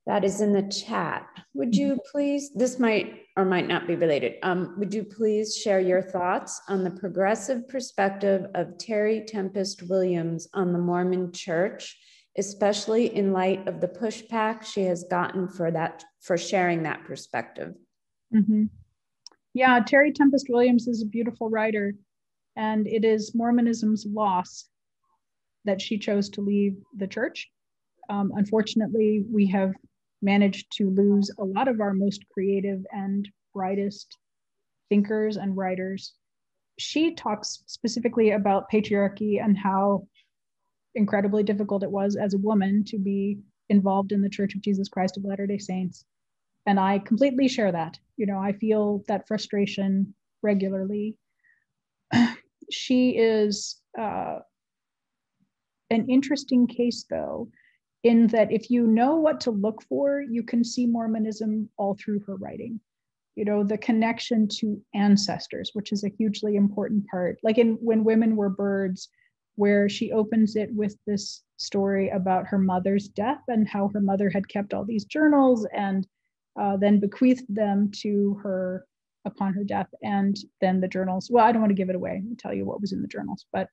that is in the chat. Would you please, this might or might not be related, would you please share your thoughts on the progressive perspective of Terry Tempest Williams on the Mormon Church, especially in light of the pushback she has gotten for sharing that perspective? Mm-hmm. Yeah, Terry Tempest Williams is a beautiful writer, and it is Mormonism's loss that she chose to leave the church. Unfortunately, we have managed to lose a lot of our most creative and brightest thinkers and writers. She talks specifically about patriarchy and how incredibly difficult it was as a woman to be involved in the Church of Jesus Christ of Latter-day Saints. And I completely share that. You know, I feel that frustration regularly. She is an interesting case, though, in that if you know what to look for, you can see Mormonism all through her writing. You know, the connection to ancestors, which is a hugely important part. Like in When Women Were Birds, where she opens it with this story about her mother's death and how her mother had kept all these journals and then bequeathed them to her upon her death. And then the journals, well, I don't want to give it away and tell you what was in the journals, but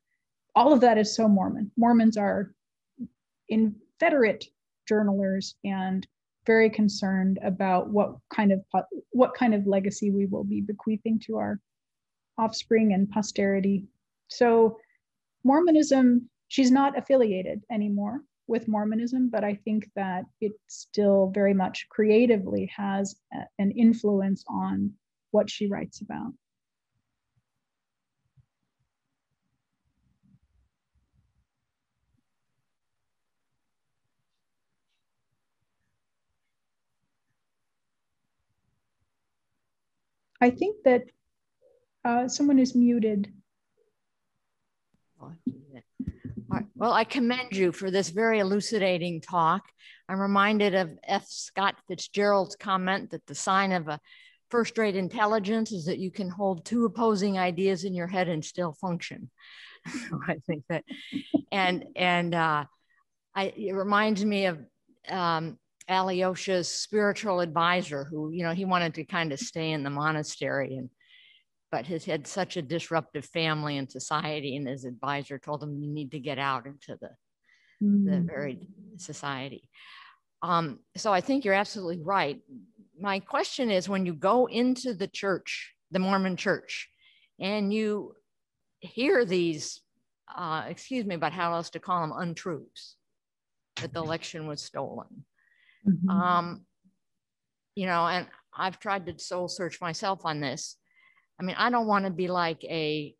all of that is so Mormon. Mormons are inveterate journalers and very concerned about what kind of legacy we will be bequeathing to our offspring and posterity. So Mormonism, she's not affiliated anymore with Mormonism, but I think that it still very much creatively has an influence on what she writes about. I think that someone is muted. All right. Well, I commend you for this very elucidating talk. I'm reminded of F. Scott Fitzgerald's comment that the sign of a first-rate intelligence is that you can hold two opposing ideas in your head and still function. So I think that, it reminds me of Alyosha's spiritual advisor, who, you know, he wanted to kind of stay in the monastery, but has had such a disruptive family and society, and his advisor told him, you need to get out into the varied society. So I think you're absolutely right. My question is, when you go into the church, the Mormon church, and you hear these, excuse me, but how else to call them, untruths, that the election was stolen. You know, and I've tried to soul search myself on this. I mean, I don't want to be like a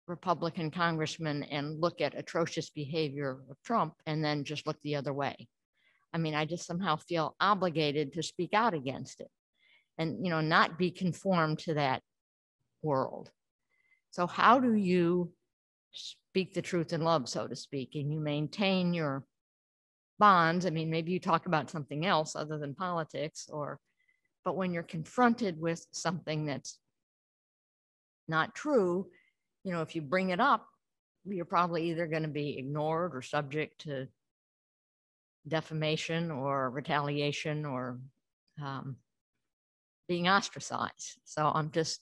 Republican congressman and look at atrocious behavior of Trump and then just look the other way. I mean, I just somehow feel obligated to speak out against it and, you know, not be conformed to that world. So how do you speak the truth in love, so to speak, and you maintain your bonds? I mean, maybe you talk about something else other than politics, but when you're confronted with something that's not true, you know, if you bring it up, you're probably either going to be ignored or subject to defamation or retaliation or being ostracized. So I'm just,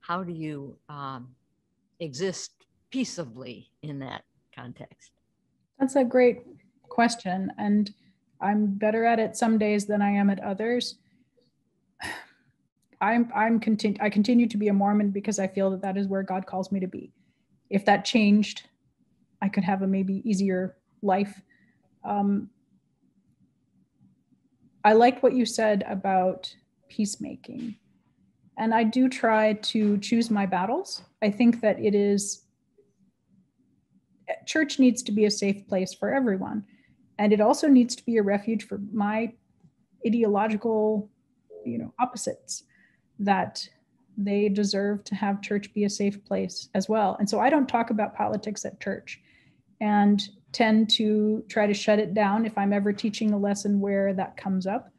how do you exist peaceably in that context? That's a great question, and I'm better at it some days than I am at others. I continue to be a Mormon because I feel that is where God calls me to be. If that changed, I could have a maybe easier life. I liked what you said about peacemaking, and I do try to choose my battles. I think that church needs to be a safe place for everyone, and it also needs to be a refuge for my ideological, you know, opposites, that they deserve to have church be a safe place as well. And so I don't talk about politics at church, and tend to try to shut it down if I'm ever teaching a lesson where that comes up.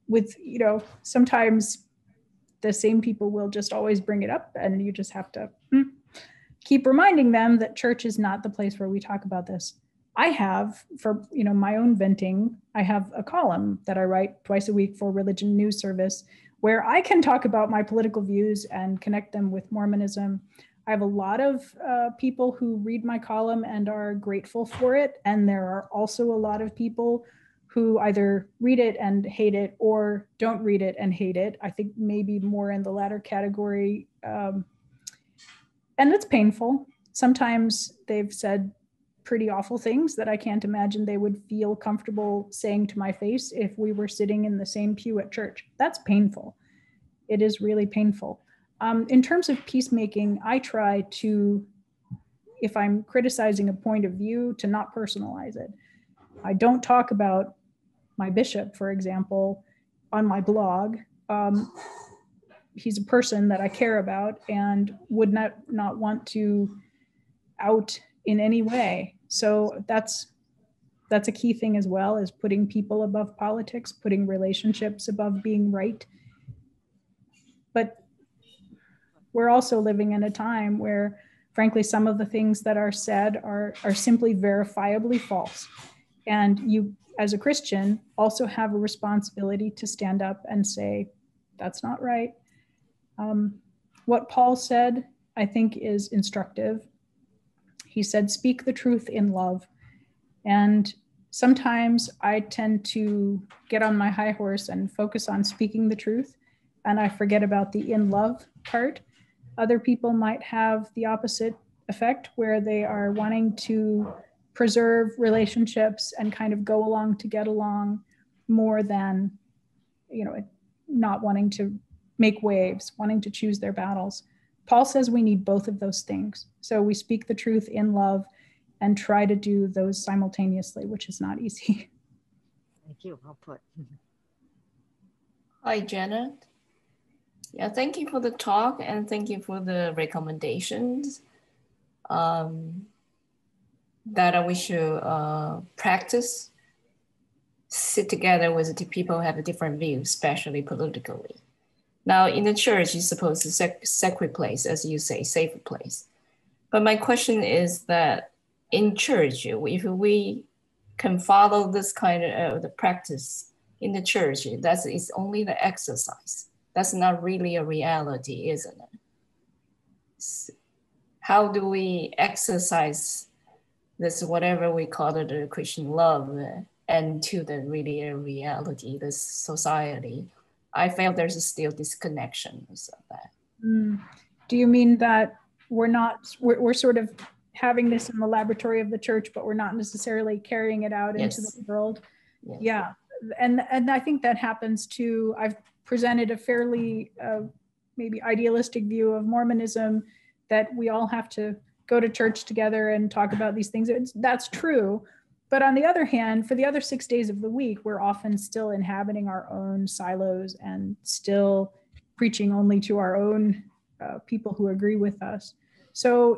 With, you know, sometimes the same people will just always bring it up, and you just have to keep reminding them that church is not the place where we talk about this. I have, for, you know, my own venting, I have a column that I write twice a week for Religion News Service, where I can talk about my political views and connect them with Mormonism. I have a lot of people who read my column and are grateful for it. And there are also a lot of people who either read it and hate it or don't read it and hate it. I think maybe more in the latter category. And it's painful. Sometimes they've said pretty awful things that I can't imagine they would feel comfortable saying to my face if we were sitting in the same pew at church. That's painful. It is really painful. In terms of peacemaking, I try to, if I'm criticizing a point of view, to not personalize it. I don't talk about my bishop, for example, on my blog. He's a person that I care about and would not want to out in any way. So that's a key thing as well, is putting people above politics, putting relationships above being right. But we're also living in a time where, frankly, some of the things that are said are simply verifiably false. And you, as a Christian, also have a responsibility to stand up and say, that's not right. What Paul said, I think, is instructive. He said, speak the truth in love. And sometimes I tend to get on my high horse and focus on speaking the truth, and I forget about the in love part. Other people might have the opposite effect, where they are wanting to preserve relationships and kind of go along to get along more than, you know, not wanting to make waves, wanting to choose their battles. Paul says we need both of those things. So we speak the truth in love and try to do those simultaneously, which is not easy. Thank you. Well put. Hi, Jana. Yeah, thank you for the talk and thank you for the recommendations that we should practice, sit together with the people who have a different view, especially politically. Now in the church, you're supposed to sacred place, as you say, safe place. But my question is that in church, if we can follow this kind of the practice in the church, it's only the exercise. That's not really a reality, isn't it? How do we exercise this, whatever we call it, the Christian love, and to the really reality, this society? I feel there's still disconnections of that. Do you mean that we're sort of having this in the laboratory of the church, but we're not necessarily carrying it out into the world? Yes. Yeah, and I think that happens too. I've presented a fairly maybe idealistic view of Mormonism, that we all have to go to church together and talk about these things. That's true. But on the other hand, for the other 6 days of the week, we're often still inhabiting our own silos and still preaching only to our own people who agree with us. So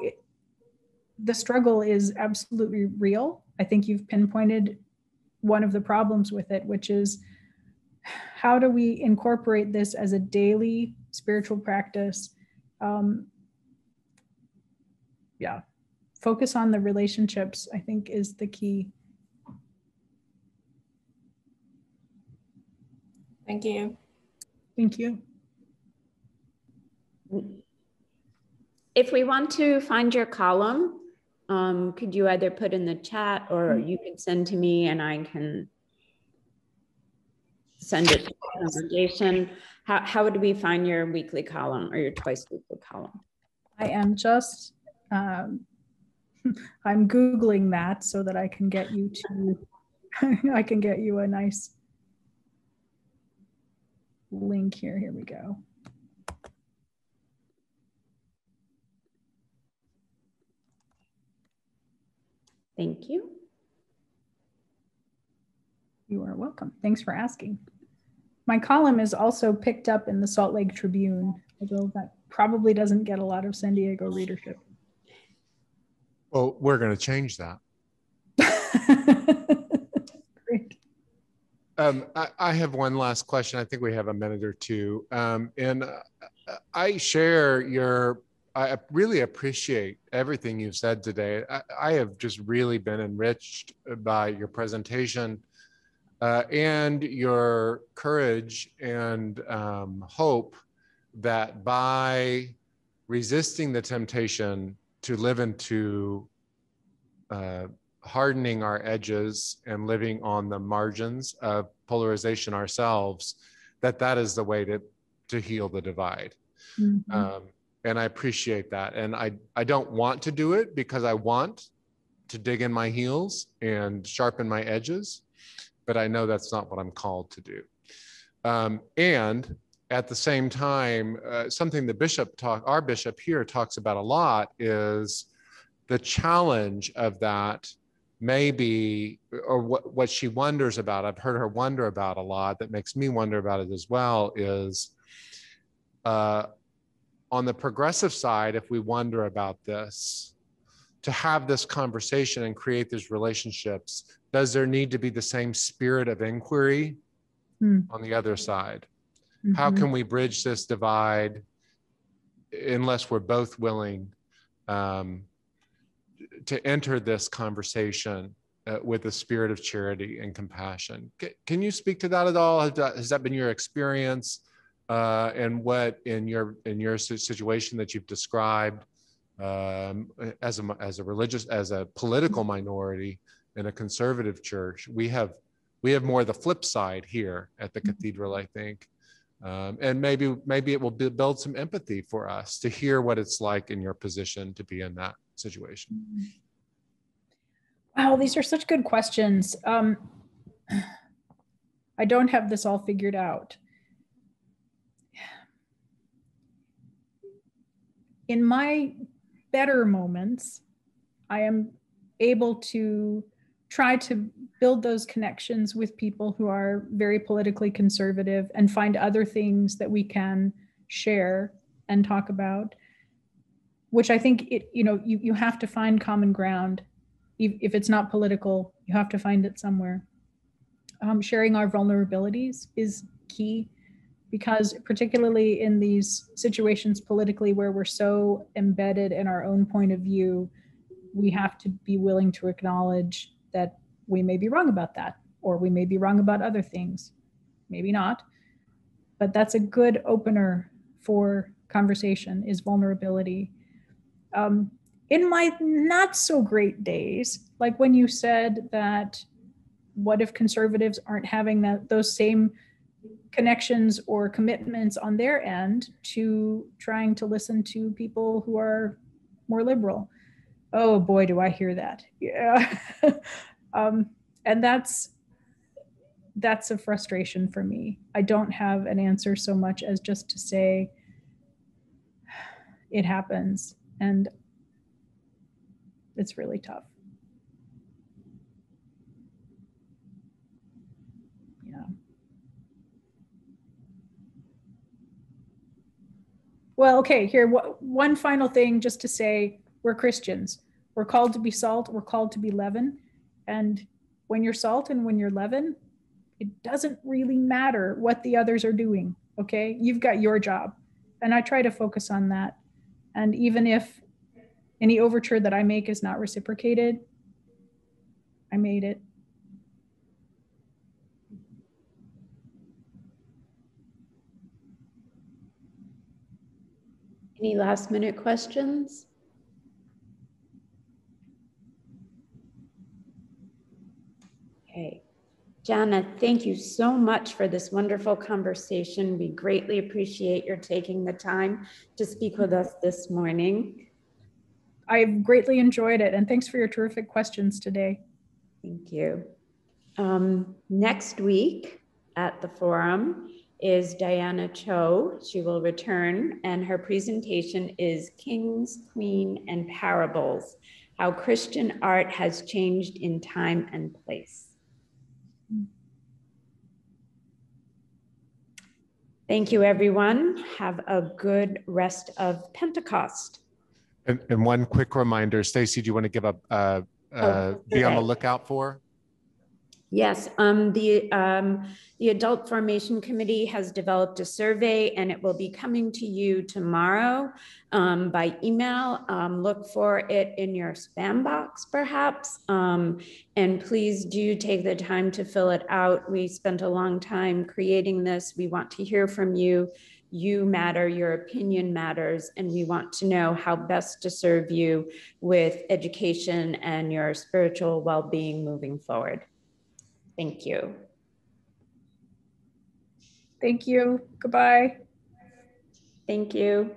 the struggle is absolutely real. I think you've pinpointed one of the problems with it, which is how do we incorporate this as a daily spiritual practice? Focus on the relationships, I think, is the key. Thank you. Thank you. If we want to find your column, could you either put in the chat or you can send to me and I can send it to the congregation? How would we find your weekly column or your twice weekly column? I am just, I'm Googling that so that I can get you to, I can get you a nice link here. Here we go. Thank you. You are welcome. Thanks for asking. My column is also picked up in the Salt Lake Tribune, although that probably doesn't get a lot of San Diego readership. Well, we're going to change that. Great. I have one last question. I think we have a minute or two. And I share your, I really appreciate everything you've said today. I have just really been enriched by your presentation and your courage and hope that by resisting the temptation to live into hardening our edges and living on the margins of polarization ourselves, that is the way to heal the divide. Mm-hmm. And I appreciate that. And I don't want to do it because I want to dig in my heels and sharpen my edges, but I know that's not what I'm called to do. And at the same time, something the our bishop here talks about a lot is the challenge of that maybe, or what she wonders about, I've heard her wonder about a lot, that makes me wonder about it as well, is on the progressive side, if we wonder about this, to have this conversation and create these relationships, does there need to be the same spirit of inquiry on the other side? Mm-hmm. How can we bridge this divide unless we're both willing to enter this conversation with a spirit of charity and compassion? Can you speak to that at all? Has that been your experience? And what in your situation that you've described as a political minority in a conservative church, we have more of the flip side here at the cathedral, I think. And maybe it will build some empathy for us to hear what it's like in your position to be in that situation. Wow, these are such good questions. I don't have this all figured out. In my better moments, I am able to try to build those connections with people who are very politically conservative and find other things that we can share and talk about, which I think you have to find common ground. If it's not political, you have to find it somewhere. Sharing our vulnerabilities is key, because particularly in these situations politically where we're so embedded in our own point of view, we have to be willing to acknowledge that we may be wrong about that, or we may be wrong about other things, maybe not. But that's a good opener for conversation, is vulnerability. In my not so great days, like when you said that, what if conservatives aren't having those same connections or commitments on their end to trying to listen to people who are more liberal? Oh boy, do I hear that. Yeah. And that's a frustration for me. I don't have an answer so much as just to say it happens, and it's really tough. Yeah. Well, okay, here, one final thing just to say, we're Christians. We're called to be salt, we're called to be leaven. And when you're salt and when you're leaven, it doesn't really matter what the others are doing, okay? You've got your job. And I try to focus on that. And even if any overture that I make is not reciprocated, I made it. Any last minute questions? Okay. Jana, thank you so much for this wonderful conversation. We greatly appreciate your taking the time to speak with us this morning. I've greatly enjoyed it, and thanks for your terrific questions today. Thank you. Next week at the forum is Diana Cho. She will return, and her presentation is Kings, Queen, and Parables: How Christian Art Has Changed in Time and Place. Thank you, everyone. Have a good rest of Pentecost. And one quick reminder, Stacy, do you want to give be on the lookout for? Yes, the Adult Formation Committee has developed a survey, and it will be coming to you tomorrow by email. Look for it in your spam box, perhaps. And please do take the time to fill it out. We spent a long time creating this. We want to hear from you. You matter, your opinion matters, and we want to know how best to serve you with education and your spiritual well-being moving forward. Thank you. Thank you. Goodbye. Thank you.